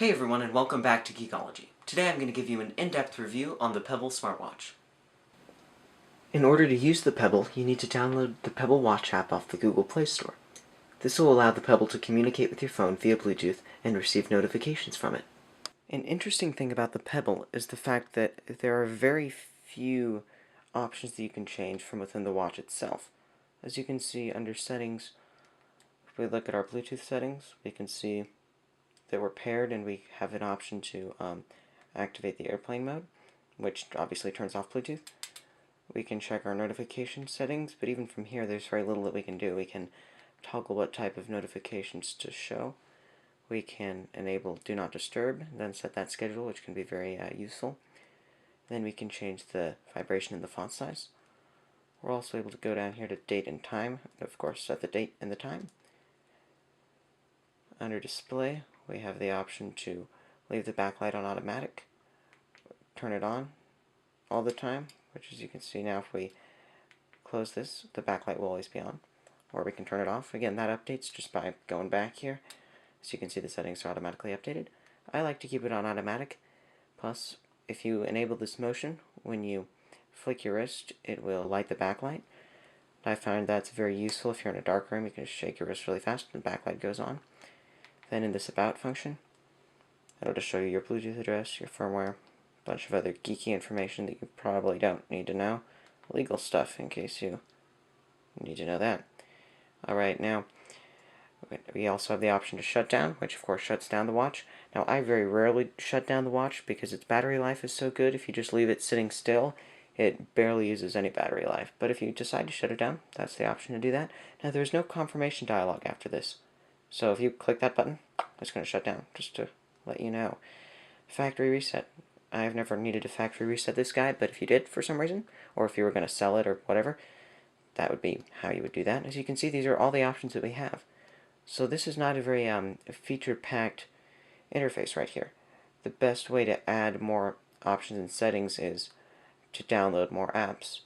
Hey everyone, and welcome back to Geekology. Today I'm going to give you an in-depth review on the Pebble Smartwatch. In order to use the Pebble, you need to download the Pebble Watch app off the Google Play Store. This will allow the Pebble to communicate with your phone via Bluetooth and receive notifications from it. An interesting thing about the Pebble is the fact that there are very few options that you can change from within the watch itself. As you can see under settings, if we look at our Bluetooth settings, we can see that we're paired and we have an option to activate the airplane mode, which obviously turns off Bluetooth. We can check our notification settings, but even from here there's very little that we can do. We can toggle what type of notifications to show. We can enable Do Not Disturb, then set that schedule, which can be very useful. Then we can change the vibration and the font size. We're also able to go down here to Date and Time, and of course set the date and the time. Under Display, we have the option to leave the backlight on automatic, turn it on all the time, which as you can see now, if we close this, the backlight will always be on. Or we can turn it off. Again, that updates just by going back here. As you can see, the settings are automatically updated. I like to keep it on automatic. Plus, if you enable this motion, when you flick your wrist, it will light the backlight. I find that's very useful if you're in a dark room. You can just shake your wrist really fast and the backlight goes on. Then in this About function, it'll just show you your Bluetooth address, your firmware, a bunch of other geeky information that you probably don't need to know. Legal stuff, in case you need to know that. Alright, now, we also have the option to shut down, which of course shuts down the watch. Now, I very rarely shut down the watch because its battery life is so good. If you just leave it sitting still, it barely uses any battery life. But if you decide to shut it down, that's the option to do that. Now, there's no confirmation dialog after this. So if you click that button, it's going to shut down, just to let you know. Factory reset. I've never needed to factory reset this guy, but if you did for some reason, or if you were going to sell it or whatever, that would be how you would do that. As you can see, these are all the options that we have. So this is not a very feature-packed interface right here. The best way to add more options and settings is to download more apps.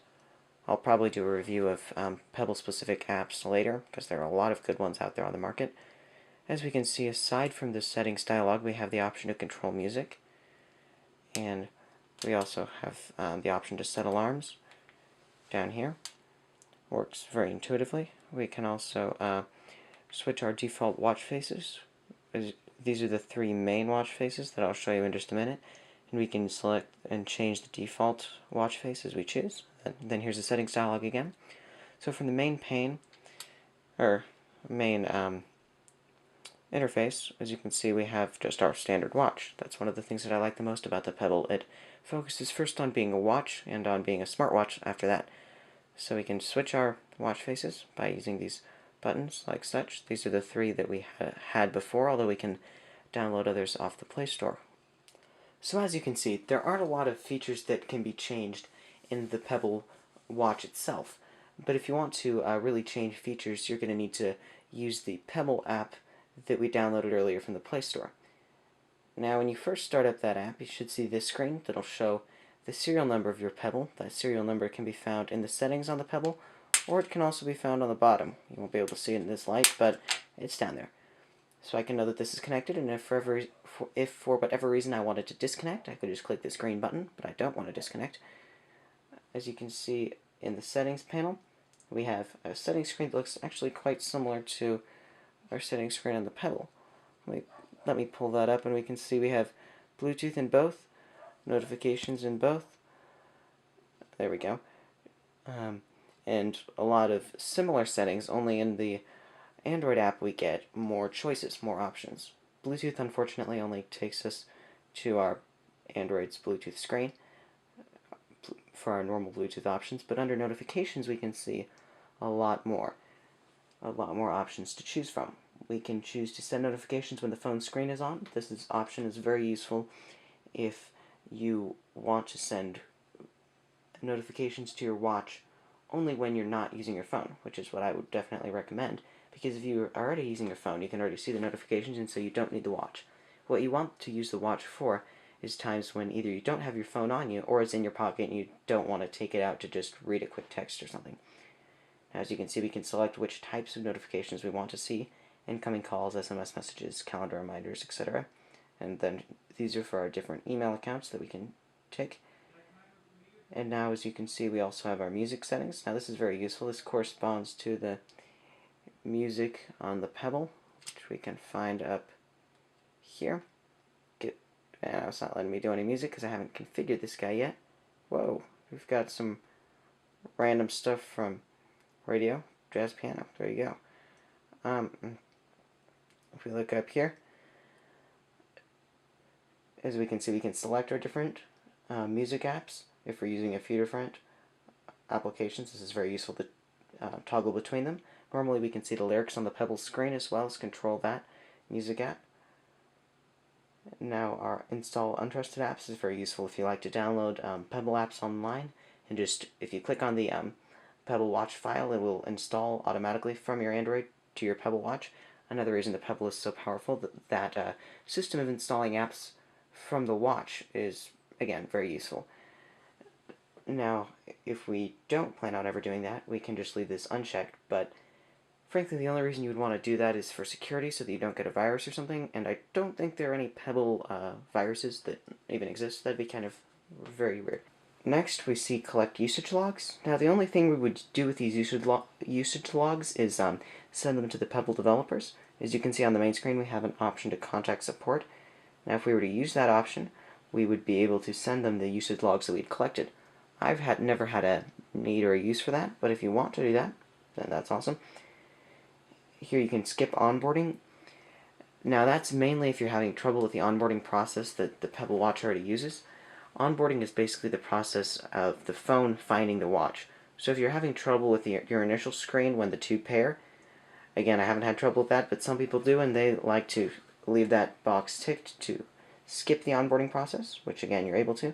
I'll probably do a review of Pebble-specific apps later, because there are a lot of good ones out there on the market. As we can see, aside from the settings dialog, we have the option to control music, and we also have the option to set alarms down here. Works very intuitively. We can also switch our default watch faces. These are the three main watch faces that I'll show you in just a minute, and we can select and change the default watch face as we choose. And then here's the settings dialog again. So from the main pane, or main interface, as you can see, we have just our standard watch. That's one of the things that I like the most about the Pebble. It focuses first on being a watch and on being a smartwatch after that. So we can switch our watch faces by using these buttons like such. These are the three that we had before, although we can download others off the Play Store. So as you can see, there aren't a lot of features that can be changed in the Pebble watch itself. But if you want to really change features, you're going to need to use the Pebble app that we downloaded earlier from the Play Store. Now, when you first start up that app, you should see this screen that'll show the serial number of your Pebble. That serial number can be found in the settings on the Pebble, or it can also be found on the bottom. You won't be able to see it in this light, but it's down there. So I can know that this is connected, and if for whatever reason I wanted to disconnect, I could just click this green button, but I don't want to disconnect. As you can see in the settings panel, we have a settings screen that looks actually quite similar to our settings screen on the Pebble. Let me pull that up, and we can see we have Bluetooth in both, notifications in both. There we go. And a lot of similar settings, only in the Android app we get more choices, more options. Bluetooth, unfortunately, only takes us to our Android's Bluetooth screen for our normal Bluetooth options, but under notifications we can see a lot more options to choose from. We can choose to send notifications when the phone screen is on. This option is very useful if you want to send notifications to your watch only when you're not using your phone, which is what I would definitely recommend, because if you're already using your phone, you can already see the notifications, and so you don't need the watch. What you want to use the watch for is times when either you don't have your phone on you, or it's in your pocket and you don't want to take it out to just read a quick text or something. As you can see, we can select which types of notifications we want to see: incoming calls, SMS messages, calendar reminders, etc. and then these are for our different email accounts that we can tick. And now, as you can see, we also have our music settings. Now this is very useful. This corresponds to the music on the Pebble, which we can find up here. And it's not letting me do any music because I haven't configured this guy yet. Whoa, we've got some random stuff from radio, jazz piano. There you go. If we look up here, as we can see, we can select our different music apps. If we're using a few different applications, this is very useful to toggle between them. Normally we can see the lyrics on the Pebble screen as well as control that music app. Now our install untrusted apps is very useful if you like to download Pebble apps online, and just if you click on the Pebble Watch file, it will install automatically from your Android to your Pebble Watch. Another reason the Pebble is so powerful, that system of installing apps from the watch is, again, very useful. Now, if we don't plan on ever doing that, we can just leave this unchecked, but frankly, the only reason you would want to do that is for security, so that you don't get a virus or something, and I don't think there are any Pebble viruses that even exist. That'd be kind of very weird. Next, we see collect usage logs. Now, the only thing we would do with these usage logs is send them to the Pebble developers. As you can see on the main screen, we have an option to contact support. Now, if we were to use that option, we would be able to send them the usage logs that we'd collected. I've never had a need or a use for that, but if you want to do that, then that's awesome. Here you can skip onboarding. Now that's mainly if you're having trouble with the onboarding process that the Pebble Watch already uses. Onboarding is basically the process of the phone finding the watch. So if you're having trouble with your initial screen when the two pair, again, I haven't had trouble with that, but some people do, and they like to leave that box ticked to skip the onboarding process, which again, you're able to.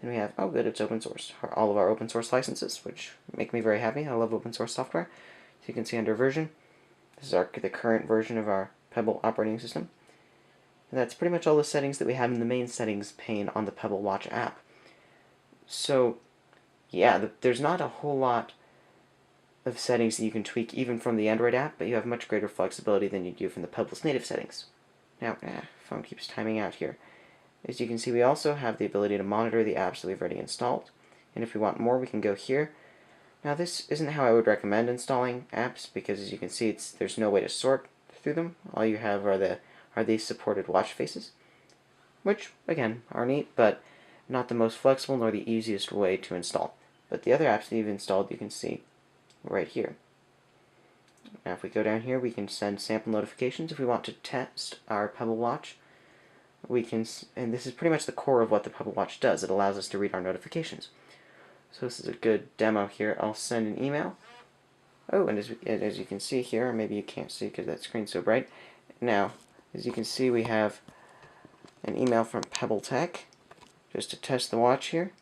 And we have, oh good, it's open source. All of our open source licenses, which make me very happy. I love open source software. So you can see under version, this is the current version of our Pebble operating system. And that's pretty much all the settings that we have in the main settings pane on the Pebble Watch app. So, yeah, there's not a whole lot of settings that you can tweak even from the Android app, but you have much greater flexibility than you do from the Pebble's native settings. Now, phone keeps timing out here. As you can see, we also have the ability to monitor the apps that we've already installed. And if we want more, we can go here. Now, this isn't how I would recommend installing apps, because as you can see, there's no way to sort through them. All you have are these supported watch faces, which, again, are neat, but not the most flexible nor the easiest way to install. But the other apps that you've installed, you can see right here. Now, if we go down here, we can send sample notifications. If we want to test our Pebble Watch, we can, and this is pretty much the core of what the Pebble Watch does. It allows us to read our notifications. So this is a good demo here. I'll send an email. Oh, and as you can see here, or maybe you can't see because that screen's so bright. Now, as you can see, we have an email from Pebble Tech, just to test the watch here.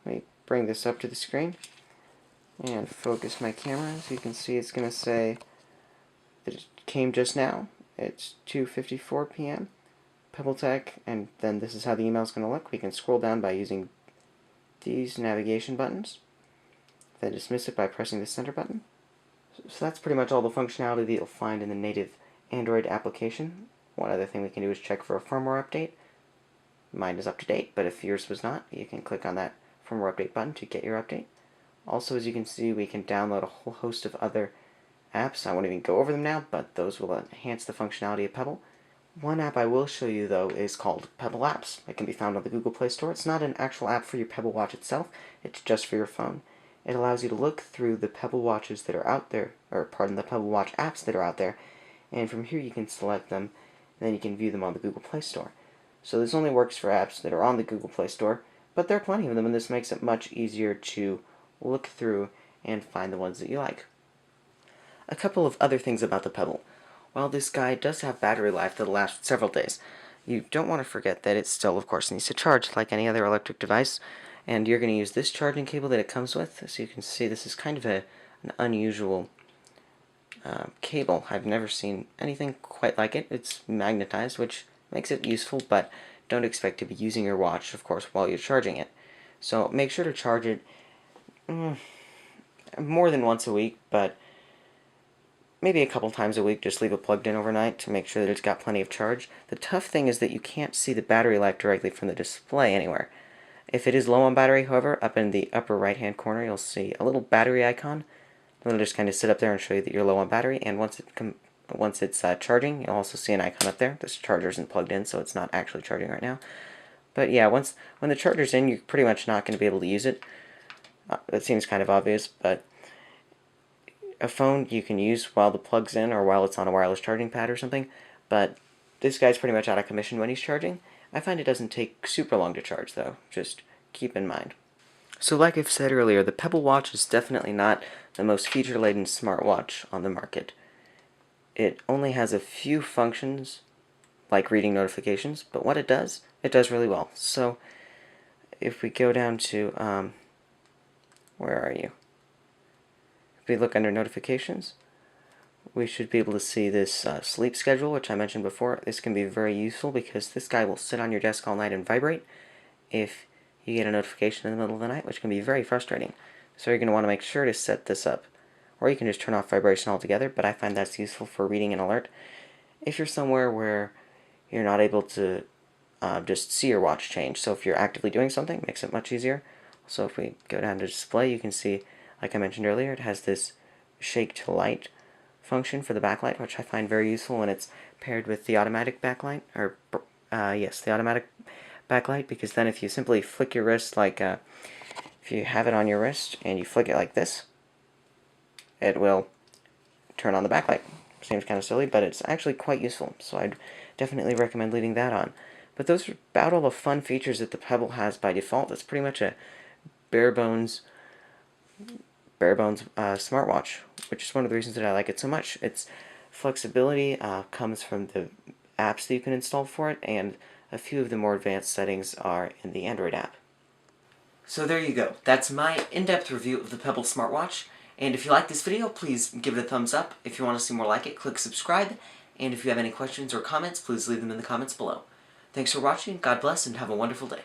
Let me bring this up to the screen and focus my camera. As you can see, it's going to say that it came just now. It's 2:54 p.m. Pebble Tech, and then this is how the email is going to look. We can scroll down by using these navigation buttons, then dismiss it by pressing the center button. So that's pretty much all the functionality that you'll find in the native Android application. One other thing we can do is check for a firmware update. Mine is up to date, but if yours was not, you can click on that firmware update button to get your update. Also, as you can see, we can download a whole host of other apps. I won't even go over them now, but those will enhance the functionality of Pebble. One app I will show you, though, is called Pebble Apps. It can be found on the Google Play Store. It's not an actual app for your Pebble Watch itself. It's just for your phone. It allows you to look through the Pebble Watches that are out there, or pardon, the Pebble Watch apps that are out there, and from here you can select them, and then you can view them on the Google Play Store. So this only works for apps that are on the Google Play Store, but there are plenty of them, and this makes it much easier to look through and find the ones that you like. A couple of other things about the Pebble. While this guy does have battery life that'll last several days, you don't want to forget that it still, of course, needs to charge like any other electric device, and you're going to use this charging cable that it comes with. So you can see this is kind of an unusual cable. I've never seen anything quite like it. It's magnetized, which makes it useful, but don't expect to be using your watch, of course, while you're charging it. So make sure to charge it more than once a week, but maybe a couple times a week, just leave it plugged in overnight to make sure that it's got plenty of charge. The tough thing is that you can't see the battery life directly from the display anywhere. If it is low on battery, however, up in the upper right hand corner you'll see a little battery icon. It'll just kind of sit up there and show you that you're low on battery, and once it's charging, you'll also see an icon up there. This charger isn't plugged in, so it's not actually charging right now. But yeah, when the charger's in, you're pretty much not going to be able to use it. That seems kind of obvious, but a phone you can use while the plug's in or while it's on a wireless charging pad or something, but this guy's pretty much out of commission when he's charging. I find it doesn't take super long to charge though, just keep in mind. So like I've said earlier, the Pebble Watch is definitely not the most feature-laden smartwatch on the market. It only has a few functions, like reading notifications, but what it does really well. So if we go down to, where are you? If we look under notifications, we should be able to see this sleep schedule, which I mentioned before. This can be very useful because this guy will sit on your desk all night and vibrate if you get a notification in the middle of the night, which can be very frustrating. So you're going to want to make sure to set this up. Or you can just turn off vibration altogether, but I find that's useful for reading an alert. If you're somewhere where you're not able to just see your watch change, so if you're actively doing something, it makes it much easier. So if we go down to display, you can see, like I mentioned earlier, it has this shake to light function for the backlight, which I find very useful when it's paired with the automatic backlight, or yes, the automatic backlight, because then if you simply flick your wrist, like if you have it on your wrist and you flick it like this, it will turn on the backlight. Seems kind of silly, but it's actually quite useful, so I'd definitely recommend leaving that on. But those are about all the fun features that the Pebble has by default. It's pretty much a bare bones smartwatch, which is one of the reasons that I like it so much. Its flexibility comes from the apps that you can install for it, and a few of the more advanced settings are in the Android app. So there you go. That's my in-depth review of the Pebble smartwatch. And if you like this video, please give it a thumbs up. If you want to see more like it, click subscribe. And if you have any questions or comments, please leave them in the comments below. Thanks for watching, God bless, and have a wonderful day.